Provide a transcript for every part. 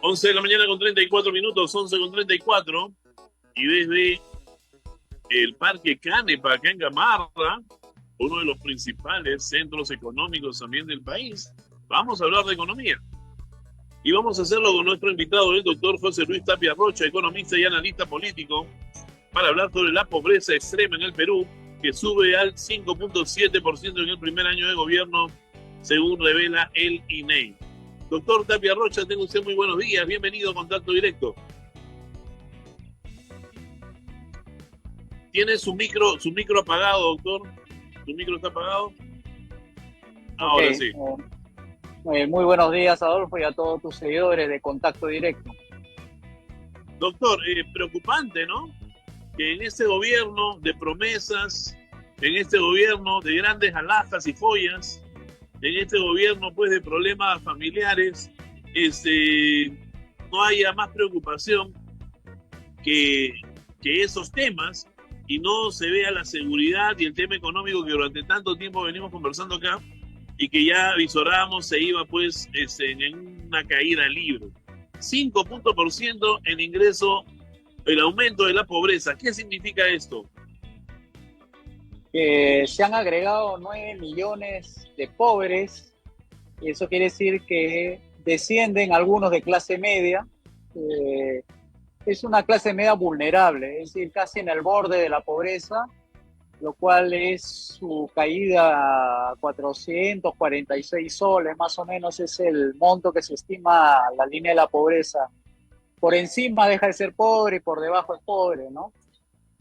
11 de la mañana con 34 minutos, 11 con 34, y desde el Parque Canepa, acá en Gamarra, uno de los principales centros económicos también del país, vamos a hablar de economía. Y vamos a hacerlo con nuestro invitado, el doctor José Luis Tapia Rocha, economista y analista político, para hablar sobre la pobreza extrema en el Perú, que sube al 5.7% en el primer año de gobierno, según revela el INEI. Doctor Tapia Rocha, tenga usted muy buenos días. Bienvenido a Contacto Directo. ¿Tiene su micro apagado, doctor? ¿Su micro está apagado? Ahora sí. Muy buenos días, Adolfo, y a todos tus seguidores de Contacto Directo. Doctor, preocupante, ¿no? Que en este gobierno de promesas, en este gobierno de grandes alhajas y joyas, en este gobierno pues de problemas familiares, no haya más preocupación que esos temas, y no se vea la seguridad y el tema económico que durante tanto tiempo venimos conversando acá y que ya visorábamos se iba pues en una caída libre. 5% en ingreso, el aumento de la pobreza. ¿Qué significa esto? Que se han agregado 9 millones de pobres, y eso quiere decir que descienden algunos de clase media. Es una clase media vulnerable, es decir, casi en el borde de la pobreza, lo cual es su caída a 446 soles, más o menos es el monto que se estima la línea de la pobreza. Por encima deja de ser pobre y por debajo es pobre, ¿no?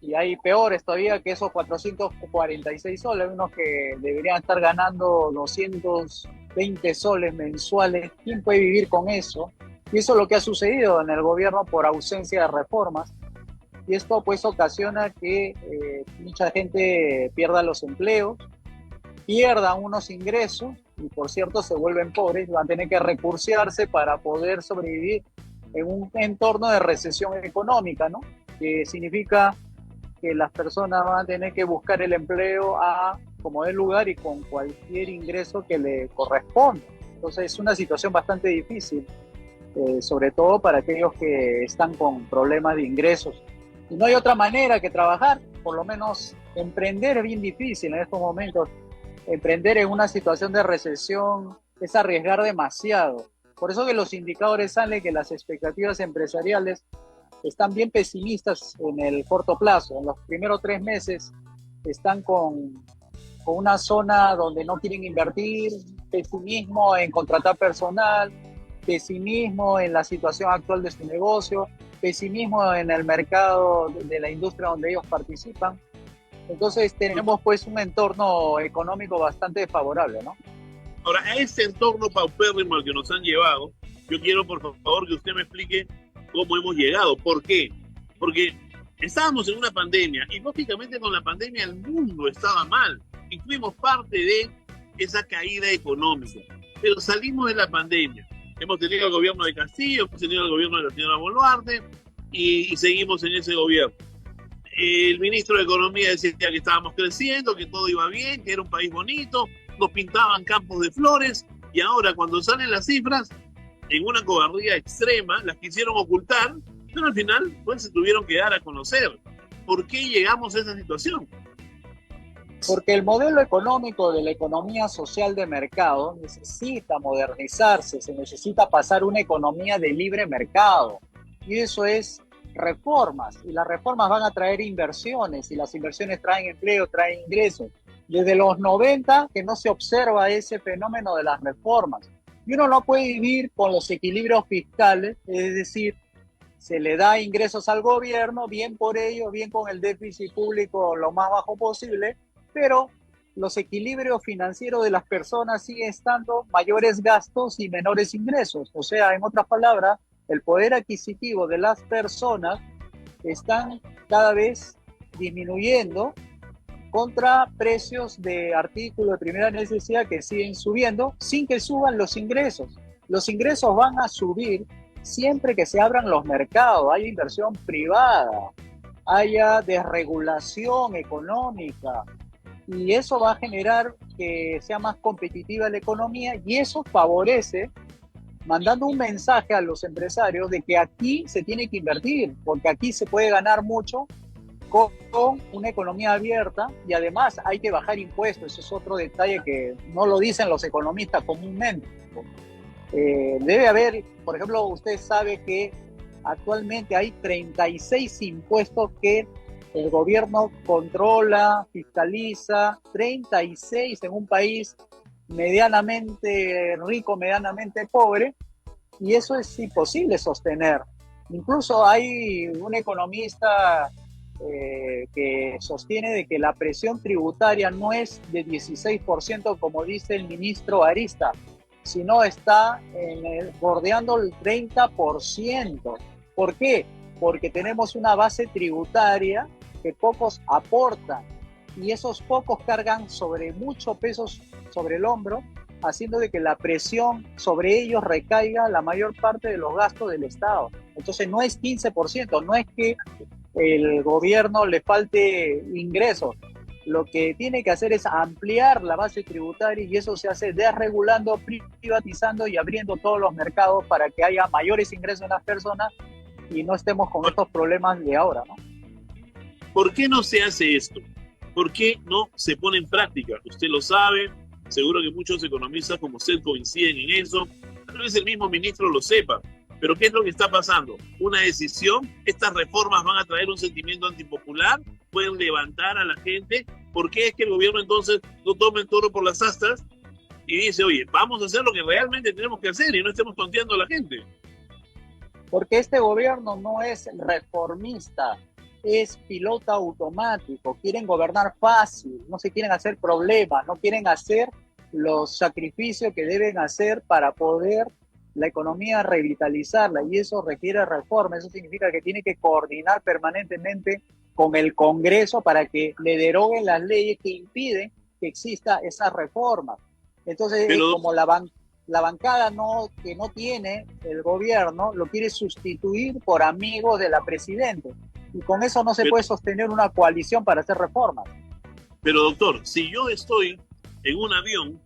Y hay peores todavía que esos 446 soles, unos que deberían estar ganando 220 soles mensuales. ¿Quién puede vivir con eso? Y eso es lo que ha sucedido en el gobierno por ausencia de reformas. Y esto pues ocasiona que mucha gente pierda los empleos, pierda unos ingresos y por cierto se vuelven pobres, van a tener que recursearse para poder sobrevivir en un entorno de recesión económica, ¿no? Que significa que las personas van a tener que buscar el empleo a como dé lugar y con cualquier ingreso que le corresponda. Entonces es una situación bastante difícil, sobre todo para aquellos que están con problemas de ingresos. Y no hay otra manera que trabajar, por lo menos emprender es bien difícil en estos momentos. Emprender en una situación de recesión es arriesgar demasiado. Por eso que los indicadores salen que las expectativas empresariales están bien pesimistas en el corto plazo. En los primeros 3 meses están con una zona donde no quieren invertir, pesimismo en contratar personal, pesimismo en la situación actual de su negocio, pesimismo en el mercado de la industria donde ellos participan. Entonces tenemos pues un entorno económico bastante desfavorable, ¿no? Ahora, a este entorno paupérrimo al que nos han llevado, yo quiero por favor que usted me explique cómo hemos llegado. ¿Por qué? Porque estábamos en una pandemia y lógicamente con la pandemia el mundo estaba mal y fuimos parte de esa caída económica. Pero salimos de la pandemia. Hemos tenido el gobierno de Castillo, hemos tenido el gobierno de la señora Boluarte y seguimos en ese gobierno. El ministro de Economía decía que estábamos creciendo, que todo iba bien, que era un país bonito, nos pintaban campos de flores y ahora cuando salen las cifras, en una cobardía extrema, las quisieron ocultar, pero al final pues se tuvieron que dar a conocer. ¿Por qué llegamos a esa situación? Porque el modelo económico de la economía social de mercado necesita modernizarse, se necesita pasar a una economía de libre mercado. Y eso es reformas. Y las reformas van a traer inversiones, y las inversiones traen empleo, traen ingresos. Desde los 90 que no se observa ese fenómeno de las reformas. Y uno no puede vivir con los equilibrios fiscales, es decir, se le da ingresos al gobierno, bien por ello, bien con el déficit público lo más bajo posible, pero los equilibrios financieros de las personas siguen estando mayores gastos y menores ingresos. O sea, en otras palabras, el poder adquisitivo de las personas están cada vez disminuyendo contra precios de artículos de primera necesidad que siguen subiendo sin que suban los ingresos. Los ingresos van a subir siempre que se abran los mercados, haya inversión privada, haya desregulación económica, y eso va a generar que sea más competitiva la economía y eso favorece mandando un mensaje a los empresarios de que aquí se tiene que invertir, porque aquí se puede ganar mucho con una economía abierta y además hay que bajar impuestos. Eso es otro detalle que no lo dicen los economistas comúnmente. Debe haber, por ejemplo, usted sabe que actualmente hay 36 impuestos que el gobierno controla, fiscaliza, 36 en un país medianamente rico, medianamente pobre, y eso es imposible sostener. Incluso hay un economista que sostiene de que la presión tributaria no es de 16%, como dice el ministro Arista, sino está bordeando el 30%. ¿Por qué? Porque tenemos una base tributaria que pocos aportan y esos pocos cargan sobre mucho peso sobre el hombro, haciendo de que la presión sobre ellos recaiga la mayor parte de los gastos del Estado. Entonces no es 15%, no es que el gobierno le falte ingresos. Lo que tiene que hacer es ampliar la base tributaria y eso se hace desregulando, privatizando y abriendo todos los mercados para que haya mayores ingresos en las personas y no estemos con estos problemas de ahora, ¿no? ¿Por qué no se hace esto? ¿Por qué no se pone en práctica? Usted lo sabe, seguro que muchos economistas como usted coinciden en eso, tal vez el mismo ministro lo sepa, pero ¿qué es lo que está pasando? Una decisión, estas reformas van a traer un sentimiento antipopular, pueden levantar a la gente. ¿Por qué es que el gobierno entonces no toma el toro por las astas y dice, oye, vamos a hacer lo que realmente tenemos que hacer y no estemos tonteando a la gente? Porque este gobierno no es reformista, es piloto automático, quieren gobernar fácil, no se quieren hacer problemas, no quieren hacer los sacrificios que deben hacer para poder la economía revitalizarla, y eso requiere reforma. Eso significa que tiene que coordinar permanentemente con el Congreso para que le deroguen las leyes que impiden que exista esa reforma. Entonces, como la bancada que no tiene el gobierno, lo quiere sustituir por amigos de la presidenta. Y con eso no se puede sostener una coalición para hacer reformas. Pero doctor, si yo estoy en un avión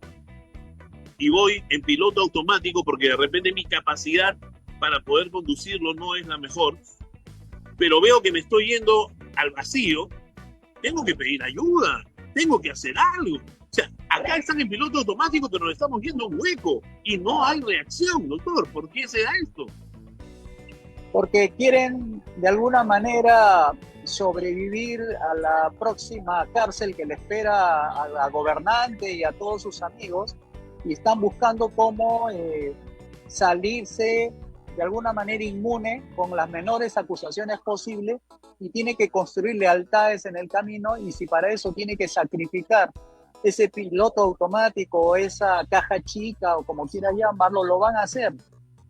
y voy en piloto automático porque de repente mi capacidad para poder conducirlo no es la mejor, pero veo que me estoy yendo al vacío, tengo que pedir ayuda, tengo que hacer algo. O sea, acá están en piloto automático, pero nos estamos yendo a un hueco y no hay reacción, doctor. ¿Por qué se da esto? Porque quieren de alguna manera sobrevivir a la próxima cárcel que le espera a la gobernante y a todos sus amigos, y están buscando cómo salirse de alguna manera inmune con las menores acusaciones posibles, y tiene que construir lealtades en el camino, y si para eso tiene que sacrificar ese piloto automático o esa caja chica o como quieras llamarlo, lo van a hacer.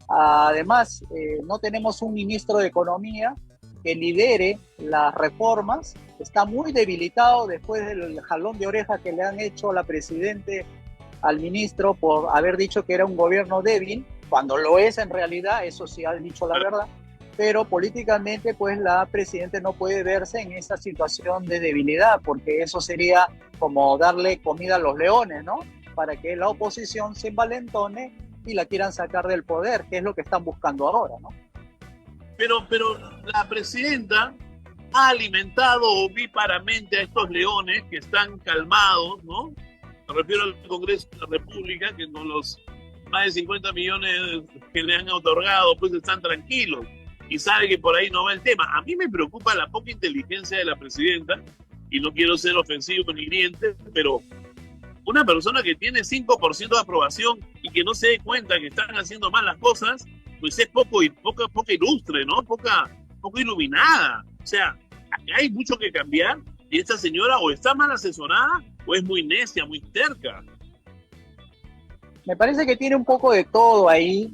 Además, no tenemos un ministro de Economía que lidere las reformas. Está muy debilitado después del jalón de orejas que le han hecho la presidenta al ministro por haber dicho que era un gobierno débil, cuando lo es en realidad, eso sí ha dicho la verdad, pero políticamente pues la presidenta no puede verse en esa situación de debilidad, porque eso sería como darle comida a los leones, ¿no? Para que la oposición se envalentone y la quieran sacar del poder, que es lo que están buscando ahora, ¿no? Pero la presidenta ha alimentado ovíparamente a estos leones que están calmados, ¿no? Me refiero al Congreso de la República, que con los más de 50 millones que le han otorgado, pues están tranquilos y sabe que por ahí no va el tema. A mí me preocupa la poca inteligencia de la presidenta, y no quiero ser ofensivo ni hiriente, pero una persona que tiene 5% de aprobación y que no se dé cuenta que están haciendo mal las cosas, pues es poco ilustre, ¿no? Poco iluminada. O sea, acá hay mucho que cambiar y esta señora o está mal asesorada o es muy necia, muy terca. Me parece que tiene un poco de todo ahí.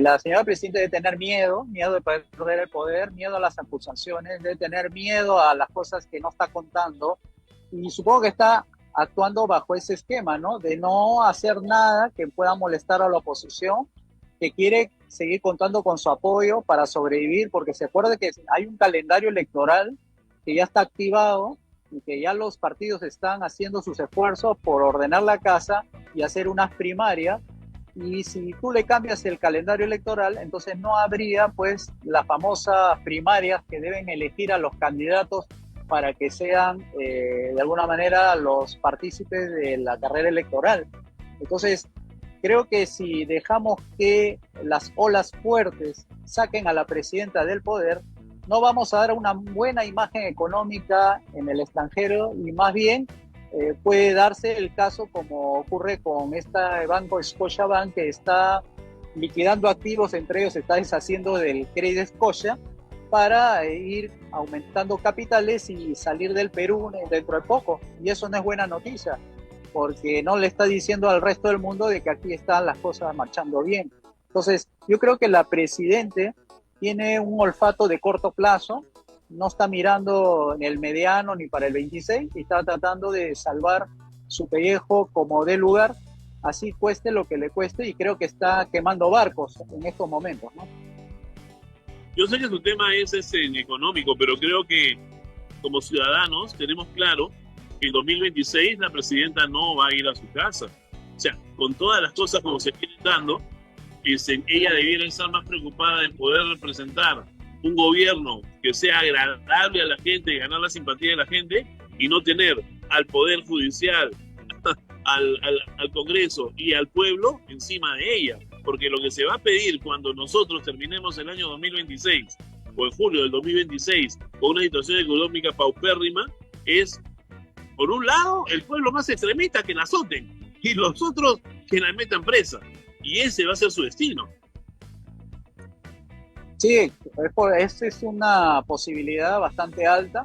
La señora presidenta debe tener miedo de perder el poder, miedo a las acusaciones, debe tener miedo a las cosas que no está contando, y supongo que está actuando bajo ese esquema, ¿no? De no hacer nada que pueda molestar a la oposición, que quiere seguir contando con su apoyo para sobrevivir, porque se acuerda que hay un calendario electoral que ya está activado y que ya los partidos están haciendo sus esfuerzos por ordenar la casa y hacer unas primarias, y si tú le cambias el calendario electoral, entonces no habría pues las famosas primarias que deben elegir a los candidatos para que sean de alguna manera los partícipes de la carrera electoral. Entonces, creo que si dejamos que las olas fuertes saquen a la presidenta del poder, no vamos a dar una buena imagen económica en el extranjero y más bien puede darse el caso como ocurre con este banco Scotiabank que está liquidando activos, entre ellos se está deshaciendo del Credit Scotia para ir aumentando capitales y salir del Perú dentro de poco. Y eso no es buena noticia, porque no le está diciendo al resto del mundo de que aquí están las cosas marchando bien. Entonces, yo creo que la presidente tiene un olfato de corto plazo, no está mirando en el mediano ni para el 26 y está tratando de salvar su pellejo como dé lugar, así cueste lo que le cueste, y creo que está quemando barcos en estos momentos, ¿no? Yo sé que su tema es económico, pero creo que como ciudadanos tenemos claro que en 2026 la presidenta no va a ir a su casa. O sea, con todas las cosas como se vienen dando, ella debiera estar más preocupada de poder representar un gobierno que sea agradable a la gente y ganar la simpatía de la gente, y no tener al Poder Judicial, al Congreso y al pueblo encima de ella. Porque lo que se va a pedir cuando nosotros terminemos el año 2026 o en julio del 2026 con una situación económica paupérrima es, por un lado, el pueblo más extremista que la azoten y los otros que la metan presa. Y ese va a ser su destino. Sí, esa es una posibilidad bastante alta.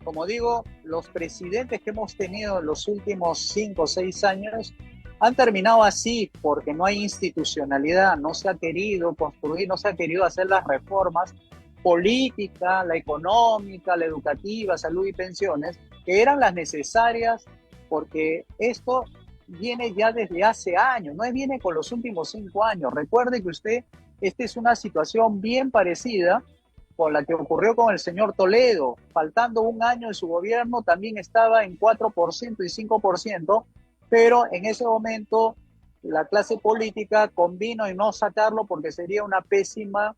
Como digo, los presidentes que hemos tenido en los últimos 5 o 6 años han terminado así porque no hay institucionalidad, no se ha querido construir, no se ha querido hacer las reformas política, la económica, la educativa, salud y pensiones, que eran las necesarias, porque esto viene ya desde hace años, no viene con los últimos 5 años. Recuerde que usted, esta es una situación bien parecida con la que ocurrió con el señor Toledo. Faltando un año en su gobierno, también estaba en 4% y 5%, pero en ese momento la clase política convino en no sacarlo porque sería una pésima,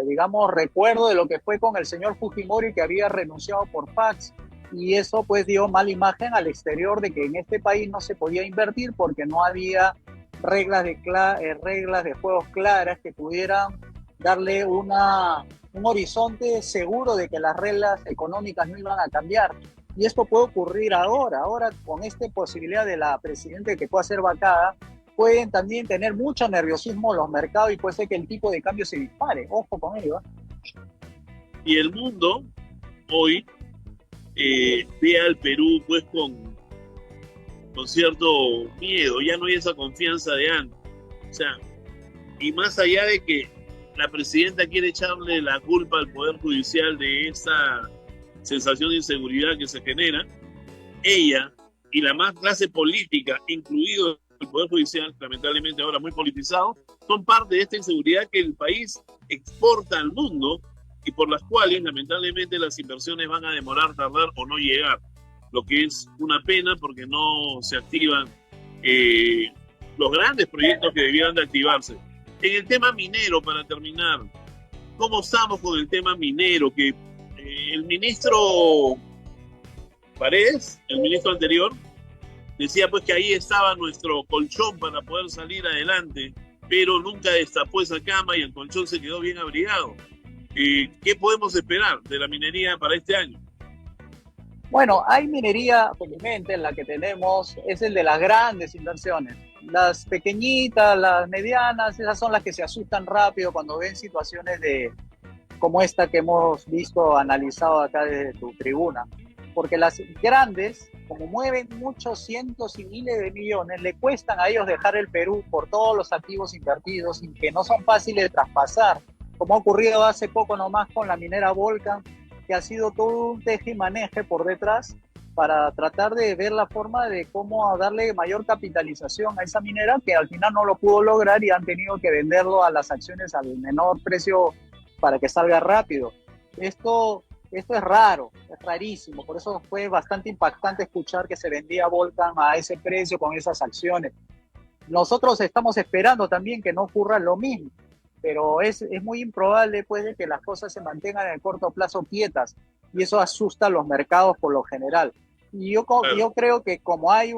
digamos, recuerdo de lo que fue con el señor Fujimori, que había renunciado por fax, y eso pues dio mala imagen al exterior de que en este país no se podía invertir porque no había reglas de juegos claras que pudieran darle un horizonte seguro de que las reglas económicas no iban a cambiar. Y esto puede ocurrir ahora con esta posibilidad de la presidenta que pueda ser vacada, pueden también tener mucho nerviosismo los mercados y puede ser que el tipo de cambio se dispare. Ojo con ello, ¿eh? Y el mundo hoy ve al Perú pues con cierto miedo, ya no hay esa confianza de antes. O sea, y más allá de que la presidenta quiere echarle la culpa al Poder Judicial de esa sensación de inseguridad que se genera, ella y la más clase política, incluido el Poder Judicial, lamentablemente ahora muy politizado, son parte de esta inseguridad que el país exporta al mundo y por las cuales lamentablemente las inversiones van a demorar, tardar o no llegar, lo que es una pena porque no se activan los grandes proyectos que debieran de activarse. En el tema minero, para terminar, ¿cómo estamos con el tema minero? Que el ministro Paredes, el ministro anterior, decía pues que ahí estaba nuestro colchón para poder salir adelante, pero nunca destapó esa cama y el colchón se quedó bien abrigado. ¿Qué podemos esperar de la minería para este año? Bueno, hay minería, felizmente, en la que tenemos, es el de las grandes inversiones. Las pequeñitas, las medianas, esas son las que se asustan rápido cuando ven situaciones como esta que hemos visto, analizado acá desde tu tribuna. Porque las grandes, como mueven muchos cientos y miles de millones, le cuestan a ellos dejar el Perú por todos los activos invertidos y que no son fáciles de traspasar, como ha ocurrido hace poco nomás con la minera Volcan, que ha sido todo un teje y maneje por detrás para tratar de ver la forma de cómo darle mayor capitalización a esa minera, que al final no lo pudo lograr y han tenido que venderlo a las acciones al menor precio para que salga rápido. Esto es raro, es rarísimo, por eso fue bastante impactante escuchar que se vendía Volcan a ese precio con esas acciones. nosotros estamos esperando también que no ocurra lo mismo, pero es muy improbable pues, de que las cosas se mantengan en el corto plazo quietas, y eso asusta a los mercados por lo general. Y yo creo que como hay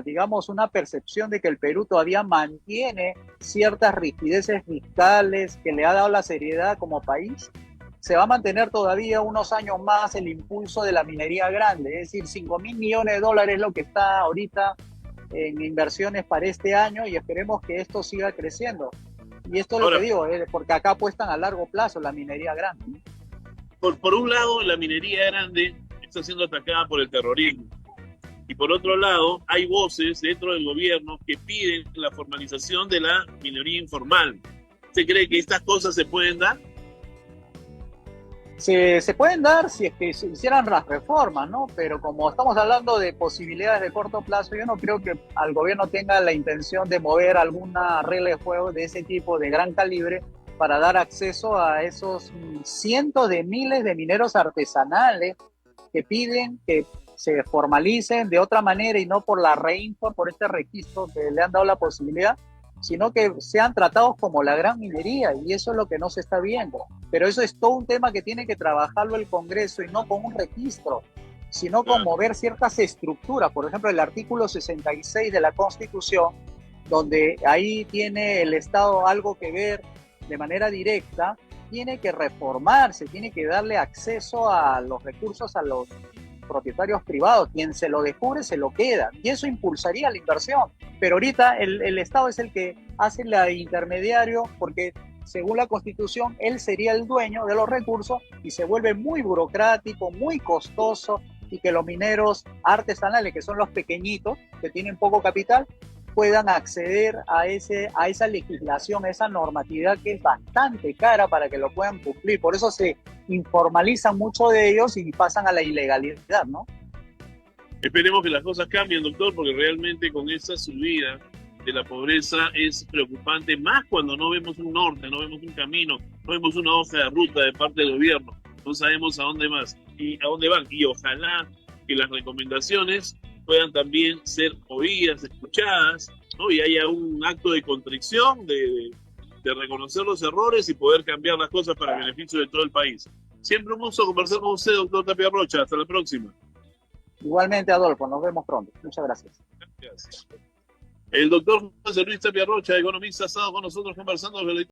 digamos, una percepción de que el Perú todavía mantiene ciertas rigideces fiscales que le ha dado la seriedad como país, se va a mantener todavía unos años más el impulso de la minería grande, es decir, 5.000 millones de dólares es lo que está ahorita en inversiones para este año, y esperemos que esto siga creciendo. Y esto es lo que digo, porque acá apuestan a largo plazo la minería grande, ¿no? Por un lado, la minería grande está siendo atacada por el terrorismo. Y por otro lado, hay voces dentro del gobierno que piden la formalización de la minería informal. ¿Usted cree que estas cosas se pueden dar? Se pueden dar si es que se hicieran las reformas, ¿no? Pero como estamos hablando de posibilidades de corto plazo, yo no creo que al gobierno tenga la intención de mover alguna regla de juego de ese tipo de gran calibre para dar acceso a esos cientos de miles de mineros artesanales que piden que se formalicen de otra manera y no por la Reinfor, por este registro que le han dado la posibilidad, sino que sean tratados como la gran minería, y eso es lo que no se está viendo. Pero eso es todo un tema que tiene que trabajarlo el Congreso, y no con un registro, sino con mover ciertas estructuras. Por ejemplo, el artículo 66 de la Constitución, donde ahí tiene el Estado algo que ver de manera directa, tiene que reformarse, tiene que darle acceso a los recursos a los propietarios privados. Quien se lo descubre se lo queda, y eso impulsaría la inversión. Pero ahorita el Estado es el que hace la intermediario, porque según la Constitución él sería el dueño de los recursos, y se vuelve muy burocrático, muy costoso, y que los mineros artesanales, que son los pequeñitos, que tienen poco capital, puedan acceder a esa legislación, a esa normatividad que es bastante cara para que lo puedan cumplir. Por eso se informalizan mucho de ellos y pasan a la ilegalidad, ¿no? Esperemos que las cosas cambien, doctor, porque realmente con esa subida de la pobreza es preocupante, más cuando no vemos un norte, no vemos un camino, no vemos una hoja de ruta de parte del gobierno, no sabemos a dónde más y a dónde van. Y ojalá que las recomendaciones puedan también ser oídas, escuchadas, ¿no? Y haya un acto de contrición, de reconocer los errores y poder cambiar las cosas para el beneficio de todo el país. Siempre un gusto conversar con usted, doctor Tapia Rocha. Hasta la próxima. Igualmente, Adolfo, nos vemos pronto. Muchas gracias. Gracias. El doctor José Luis Tapia Rocha, economista, ha estado con nosotros conversando sobre